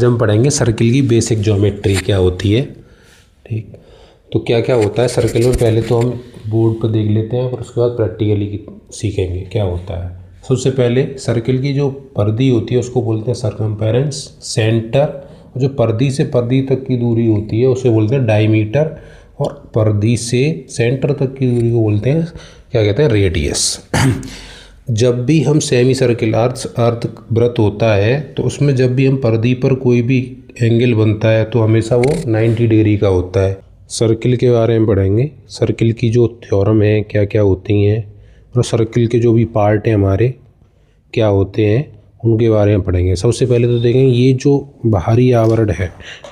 आज हम पढ़ेंगे सर्किल की बेसिक ज्योमेट्री क्या होती है। ठीक, तो क्या क्या होता है सर्किल में, पहले तो हम बोर्ड पर देख लेते हैं और उसके बाद प्रैक्टिकली सीखेंगे क्या होता है। सबसे पहले सर्किल की जो परिधि होती है उसको बोलते हैं सरकमफेरेंस। सेंटर, जो परिधि से परिधि तक की दूरी होती है उसे बोलते हैं डायमीटर, और परिधि से सेंटर तक की दूरी को बोलते हैं क्या कहते हैं, रेडियस। जब भी हम सेमी सर्किल अर्थ वृत्त होता है तो उसमें जब भी हम परिधि पर कोई भी एंगल बनता है तो हमेशा वो 90 डिग्री का होता है। सर्किल के बारे में पढ़ेंगे, सर्किल की जो थ्योरम है क्या क्या होती हैं, और सर्किल के जो भी पार्ट हैं हमारे क्या होते हैं उनके बारे में पढ़ेंगे। सबसे पहले तो देखेंगे ये जो बाहरी आवरण है,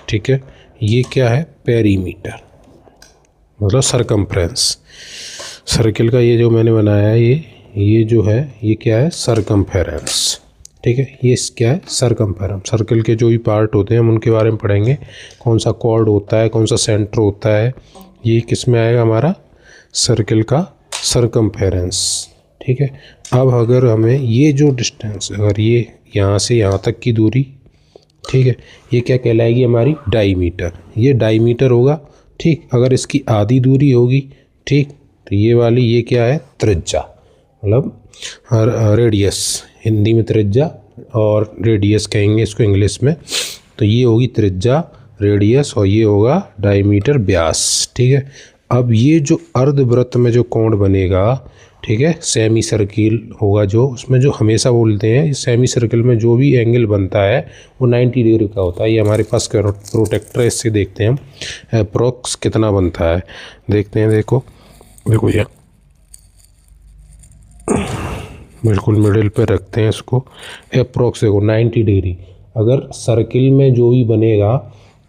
ठीक है, ये क्या है, पेरीमीटर, मतलब सरकमफ्रेंस। सर्किल का ये जो मैंने बनाया है ये जो है ये क्या है, सरकमफेरेंस। ठीक है, ये क्या है, सरकमफेरेंस। सर्किल के जो भी पार्ट होते हैं हम उनके बारे में पढ़ेंगे, कौन सा कॉर्ड होता है, कौन सा सेंटर होता है, ये किस में आएगा, हमारा सर्किल का सरकमफेरेंस। ठीक है, अब अगर हमें ये जो डिस्टेंस, अगर ये यहाँ से यहाँ तक की दूरी, ठीक है, ये क्या कहलाएगी, हमारी डायमीटर। ये डायमीटर होगा। ठीक, अगर इसकी आधी दूरी होगी, ठीक, तो ये वाली ये क्या है, त्रिज्या, मतलब रेडियस, हिंदी में त्रिज्या और रेडियस कहेंगे इसको इंग्लिश में। तो ये होगी त्रिज्या, रेडियस, और ये होगा डायमीटर, व्यास। ठीक है, अब ये जो अर्धवृत्त में जो कोण बनेगा, ठीक है, सेमी सर्किल होगा जो, उसमें जो हमेशा बोलते हैं सेमी सर्किल में जो भी एंगल बनता है वो 90 डिग्री का होता है। ये हमारे पास प्रोटेक्टर है, इससे देखते हैं हम अप्रोक्स कितना बनता है। देखते हैं, देखो ये बिल्कुल मिडिल पे रखते हैं इसको, अप्रोक्स देखो 90 डिग्री। अगर सर्किल में जो भी बनेगा,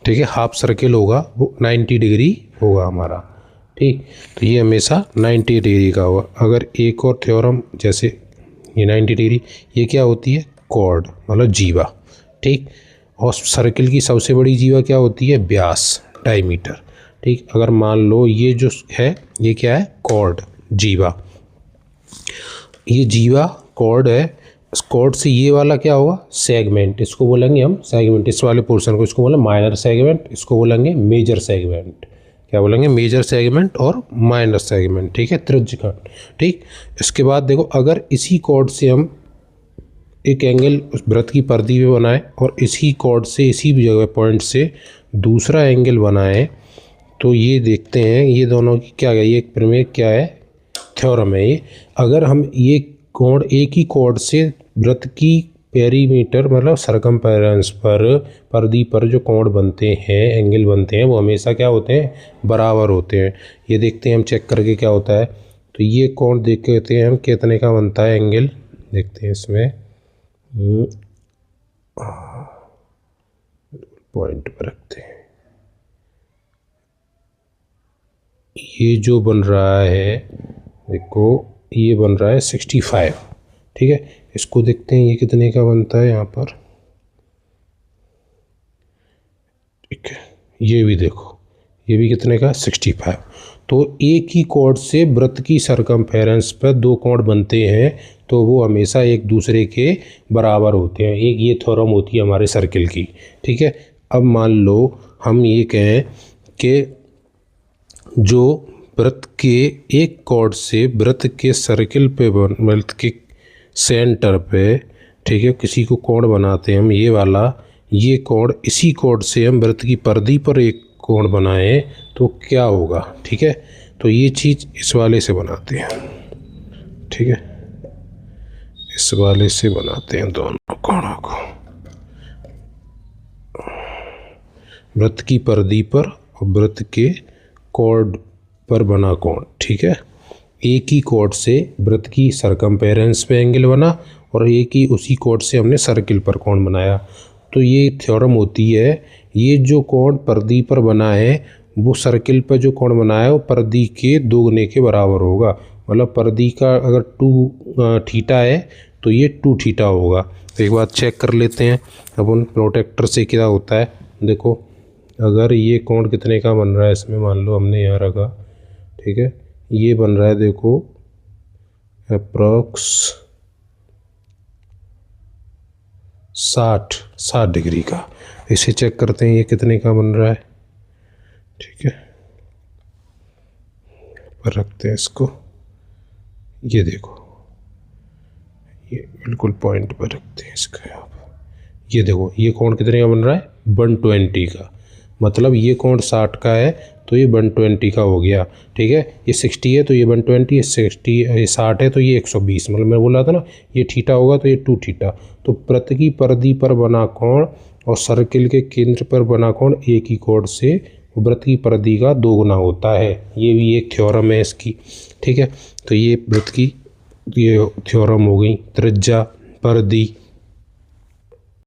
ठीक है, हाफ सर्किल होगा वो 90 डिग्री होगा हमारा। ठीक, तो ये हमेशा 90 डिग्री का होगा। अगर एक और थ्योरम, जैसे ये 90 डिग्री, ये क्या होती है, कॉर्ड, मतलब जीवा। ठीक, और सर्किल की सबसे बड़ी जीवा क्या होती है, व्यास, डायमीटर। ठीक, अगर मान लो ये जो है ये क्या है, कॉर्ड, जीवा, ये जीवा कॉर्ड है। इस कॉर्ड से ये वाला क्या होगा, सेगमेंट, इसको बोलेंगे हम सेगमेंट। इस वाले पोर्शन को इसको बोलेंगे माइनर सेगमेंट, इसको बोलेंगे मेजर सेगमेंट। क्या बोलेंगे, मेजर सेगमेंट और माइनर सेगमेंट। ठीक है, त्रिज्यखंड। ठीक, इसके बाद देखो, अगर इसी कॉर्ड से हम एक एंगल उस वृत्त की परिधि पे बनाए और इसी कॉर्ड से इसी जगह पॉइंट से दूसरा एंगल बनाए, तो ये देखते हैं ये दोनों की क्या है, ये प्रमेय क्या है, थ्योरम है ये। अगर हम ये कोण एक ही कोण से वृत्त की पेरीमीटर, मतलब सरकमफेरेंस पर, परिधि पर जो कोण बनते हैं, एंगल बनते हैं, वो हमेशा क्या होते हैं, बराबर होते हैं। ये देखते हैं हम चेक करके क्या होता है। तो ये कोण देख के कहते हैं हम कितने का बनता है एंगल, देखते हैं इसमें पॉइंट पर रखते हैं। ये जो बन रहा है, देखो ये बन रहा है 65। ठीक है, इसको देखते हैं ये कितने का बनता है यहाँ पर। ठीक है, ये भी देखो, ये भी कितने का, 65। तो एक ही कोण से वृत्त की सरकमफेरेंस पर दो कोण बनते हैं तो वो हमेशा एक दूसरे के बराबर होते हैं। एक ये थ्योरम होती है हमारे सर्किल की। ठीक है, अब मान लो हम ये कहें कि जो वृत्त के एक कॉर्ड से वृत्त के सर्किल पे, वृत्त के सेंटर पे, ठीक है, किसी को कोण बनाते हैं हम, ये वाला, ये कोण, इसी कोण से हम वृत्त की परिधि पर एक कोण बनाएं तो क्या होगा। ठीक है, तो ये चीज़ इस वाले से बनाते हैं। ठीक है, इस वाले से बनाते हैं दोनों कोणों को, वृत्त की परिधि पर और वृत्त के कॉर्ड पर बना कोण। ठीक है, एक ही कॉर्ड से वृत्त की सरकमफेरेंस पे एंगल बना और एक ही उसी कॉर्ड से हमने सर्किल पर कोण बनाया। तो ये थ्योरम होती है, ये जो कोण परिधि पर बना है वो सर्किल पर जो कोण बना है वो परिधि के दोगुने के बराबर होगा। मतलब परिधि का अगर 2 थीटा है तो ये 2 थीटा होगा। तो एक बात चेक कर लेते हैं अपन प्रोटेक्टर से क्या होता है। देखो, अगर ये कोण कितने का बन रहा है, इसमें मान लो हमने यहाँ रखा, ठीक है, ये बन रहा है, देखो अप्रॉक्स 60 डिग्री का। इसे चेक करते हैं ये कितने का बन रहा है। ठीक है, पर रखते हैं इसको, ये देखो, ये बिल्कुल पॉइंट पर रखते हैं इसका। यहाँ पर ये देखो, ये कोण कितने का बन रहा है, 120 का। मतलब ये कोण 60 का है तो ये 120 का हो गया। ठीक है, ये 60 है तो ये 120, ये 60, ये 60 है तो ये 120। मतलब मैं बोला था ना ये थीटा होगा तो ये 2 थीटा। तो वृत्त की परिधि पर बना कोण और सर्किल के केंद्र पर बना कोण एक ही कोण से वृत्त की परिधि का 2 गुना होता है। ये भी एक थ्योरम है इसकी। ठीक है, तो ये वृत्त की ये थ्योरम हो गई। त्रिज्या, परिधि,